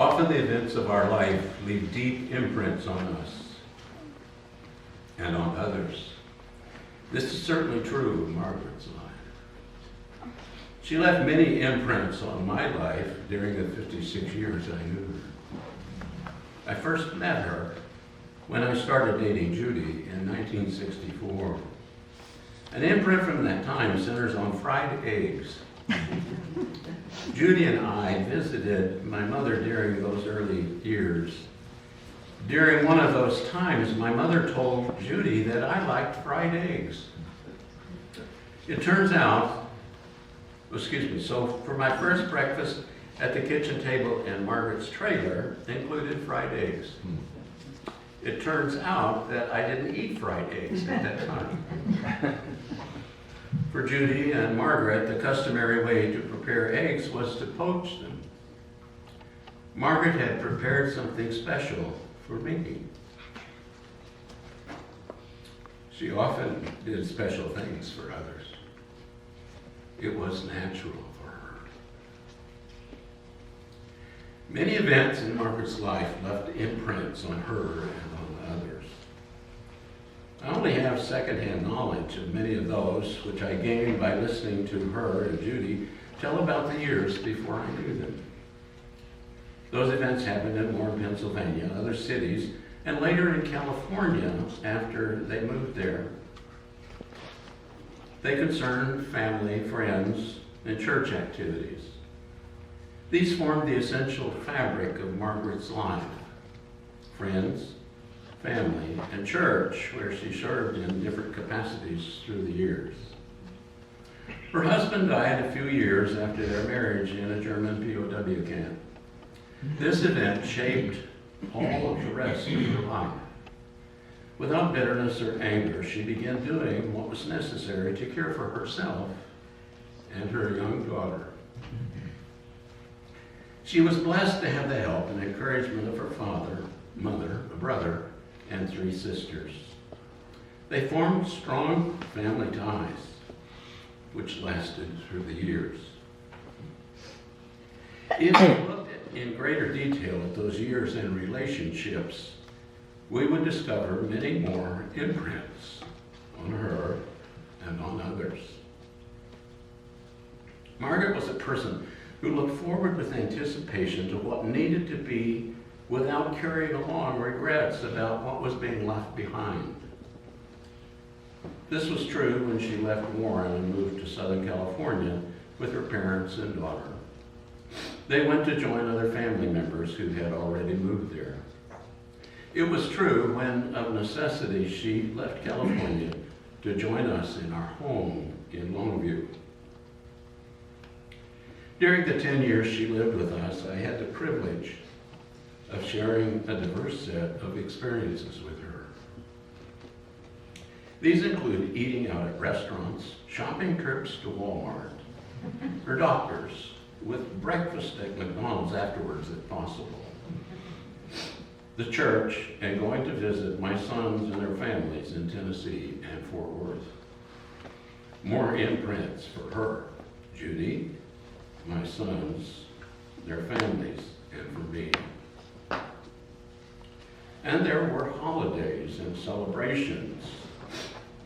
Often the events of our life leave deep imprints on us and on others. This is certainly true of Margaret's life. She left many imprints on my life during the 56 years I knew her. I first met her when I started dating Judy in 1964. An imprint from that time centers on fried eggs. Judy and I visited my mother during those early years. During one of those times, my mother told Judy that I liked fried eggs. It turns out, so for my first breakfast at the kitchen table in Margaret's trailer included fried eggs. It turns out that I didn't eat fried eggs at that time. For Judy and Margaret, the customary way to prepare eggs was to poach them. Margaret had prepared something special for me. She often did special things for others. It was natural for her. Many events in Margaret's life left imprints on her and on others. I only have secondhand knowledge of many of those, which I gained by listening to her and Judy tell about the years before I knew them. Those events happened in Warren, Pennsylvania, other cities, and later in California after they moved there. They concerned family, friends, and church activities. These formed the essential fabric of Margaret's life. Friends, family, and church, where she served in different capacities through the years. Her husband died a few years after their marriage in a German POW camp. This event shaped all of the rest of her life. Without bitterness or anger, she began doing what was necessary to care for herself and her young daughter. She was blessed to have the help and encouragement of her father, mother, a brother, and 3 sisters. They formed strong family ties, which lasted through the years. If we looked in greater detail at those years and relationships, we would discover many more imprints on her and on others. Margaret was a person who looked forward with anticipation to what needed to be without carrying along regrets about what was being left behind. This was true when she left Warren and moved to Southern California with her parents and daughter. They went to join other family members who had already moved there. It was true when, of necessity, she left California to join us in our home in Longview. During the 10 years she lived with us, I had the privilege of sharing a diverse set of experiences with her. These include eating out at restaurants, shopping trips to Walmart, her doctors, with breakfast at McDonald's afterwards if possible, the church, and going to visit my sons and their families in Tennessee and Fort Worth. More imprints for her, Judy, my sons, their families, and for me. And there were holidays and celebrations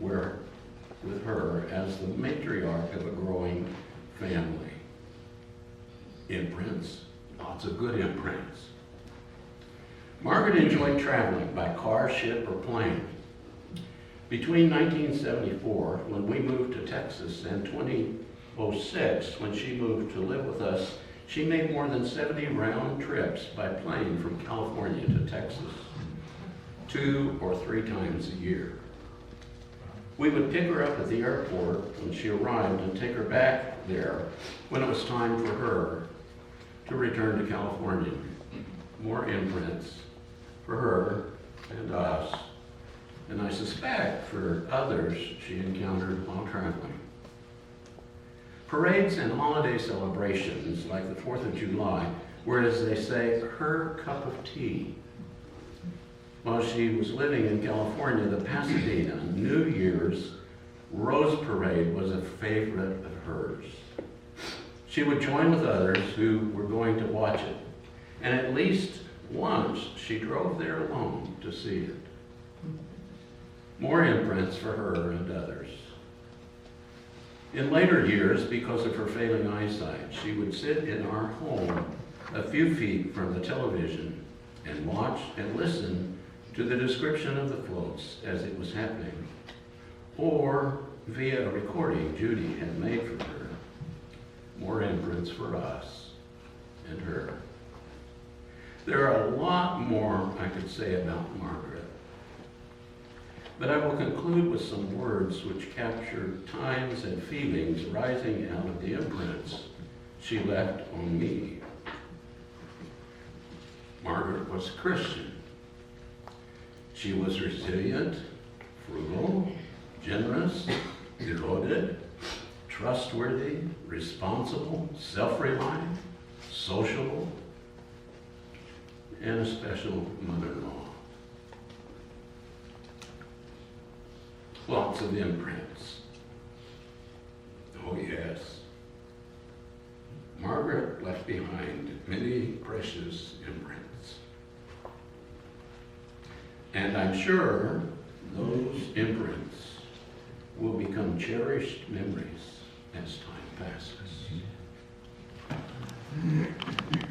with her as the matriarch of a growing family. Imprints, lots of good imprints. Margaret enjoyed traveling by car, ship, or plane. Between 1974, when we moved to Texas, and 2006, when she moved to live with us, she made more than 70 round trips by plane from California to Texas, 2 or 3 times a year. We would pick her up at the airport when she arrived and take her back there when it was time for her to return to California. More imprints for her and us, and I suspect for others she encountered while traveling. Parades and holiday celebrations like the 4th of July were, as they say, her cup of tea. While she was living in California, the Pasadena New Year's Rose Parade was a favorite of hers. She would join with others who were going to watch it, And at least once she drove there alone to see it. More imprints for her and others. In later years, because of her failing eyesight, she would sit in our home a few feet from the television and watch and listen to the description of the floats as it was happening, or via a recording Judy had made for her. More imprints for us and her. There are a lot more I could say about Margaret, but I will conclude with some words which capture times and feelings rising out of the imprints she left on me. Margaret was a Christian. She was resilient, frugal, generous, devoted, trustworthy, responsible, self-reliant, sociable, and a special mother-in-law. Lots of imprints. Oh yes. Margaret left behind many precious imprints. And I'm sure those imprints will become cherished memories as time passes.